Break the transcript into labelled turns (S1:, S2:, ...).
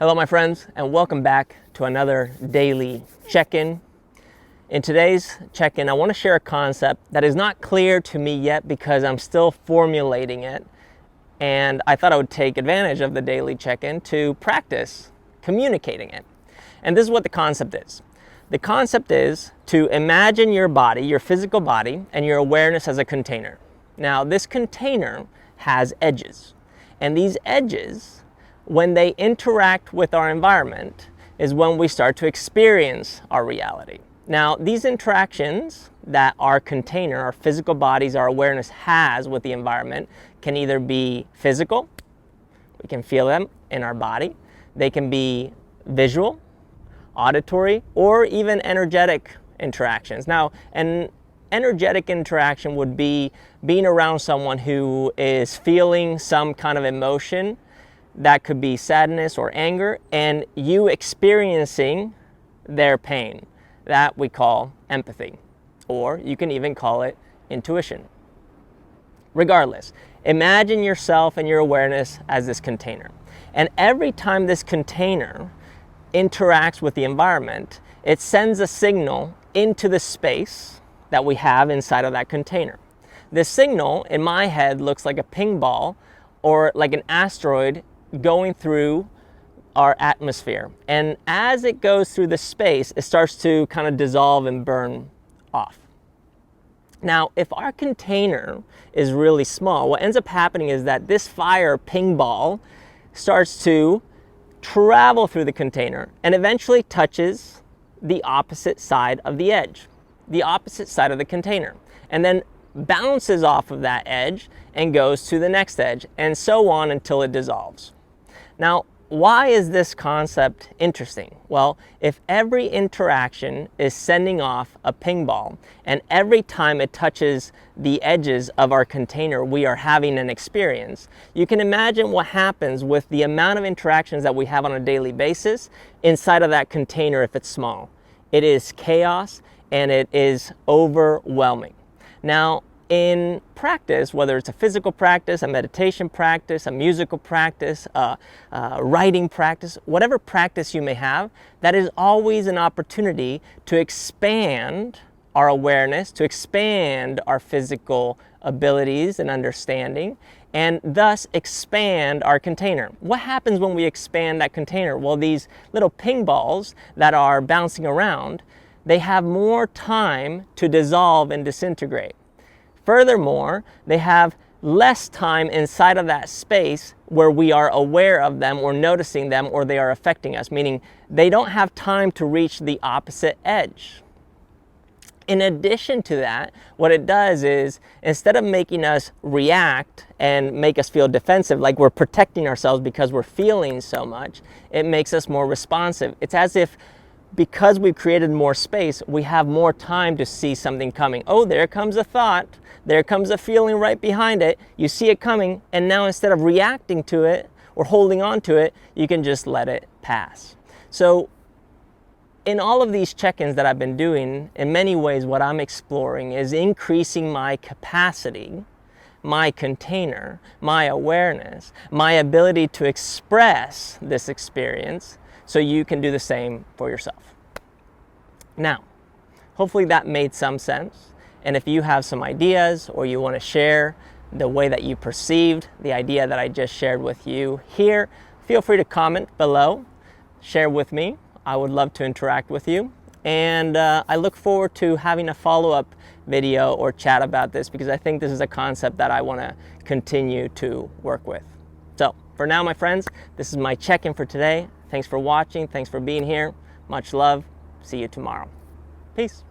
S1: Hello my friends, and welcome back to another daily check-in. In today's check-in, I want to share a concept that is not clear to me yet because I'm still formulating it, and I thought I would take advantage of the daily check-in to practice communicating it. And this is what the concept is. The concept is to imagine your body, your physical body, and your awareness as a container. Now, this container has edges, and these edges, when they interact with our environment, is when we start to experience our reality. Now, these interactions that our container, our physical bodies, our awareness has with the environment can either be physical, we can feel them in our body, they can be visual, auditory, or even energetic interactions. Now, an energetic interaction would be being around someone who is feeling some kind of emotion. That could be sadness or anger, and you experiencing their pain. That we call empathy, or you can even call it intuition. Regardless, imagine yourself and your awareness as this container. And every time this container interacts with the environment, it sends a signal into the space that we have inside of that container. This signal, in my head, looks like a ping ball or like an asteroid going through our atmosphere. And as it goes through the space, it starts to kind of dissolve and burn off. Now, if our container is really small, what ends up happening is that this fire ping ball starts to travel through the container and eventually touches the opposite side of the edge, the opposite side of the container, and then bounces off of that edge and goes to the next edge, and so on until it dissolves. Now, why is this concept interesting? Well, if every interaction is sending off a ping ball, and every time it touches the edges of our container, we are having an experience, you can imagine what happens with the amount of interactions that we have on a daily basis inside of that container if it's small. It is chaos and it is overwhelming. Now, in practice, whether it's a physical practice, a meditation practice, a musical practice, a writing practice, whatever practice you may have, that is always an opportunity to expand our awareness, to expand our physical abilities and understanding, and thus expand our container. What happens when we expand that container? Well, these little ping balls that are bouncing around, they have more time to dissolve and disintegrate. Furthermore, they have less time inside of that space where we are aware of them or noticing them or they are affecting us, meaning they don't have time to reach the opposite edge. In addition to that, what it does is instead of making us react and make us feel defensive, like we're protecting ourselves because we're feeling so much, it makes us more responsive. It's as if because we've created more space, we have more time to see something coming. Oh, there comes a thought. There comes a feeling right behind it. You see it coming, and now instead of reacting to it or holding on to it, you can just let it pass. So in all of these check-ins that I've been doing, in many ways what I'm exploring is increasing my capacity, my container, my awareness, my ability to express this experience so you can do the same for yourself. Now, hopefully that made some sense. And if you have some ideas or you want to share the way that you perceived the idea that I just shared with you here, feel free to comment below, share with me. I would love to interact with you. And I look forward to having a follow-up video or chat about this because I think this is a concept that I want to continue to work with. So for now, my friends, this is my check-in for today. Thanks for watching. Thanks for being here. Much love. See you tomorrow. Peace.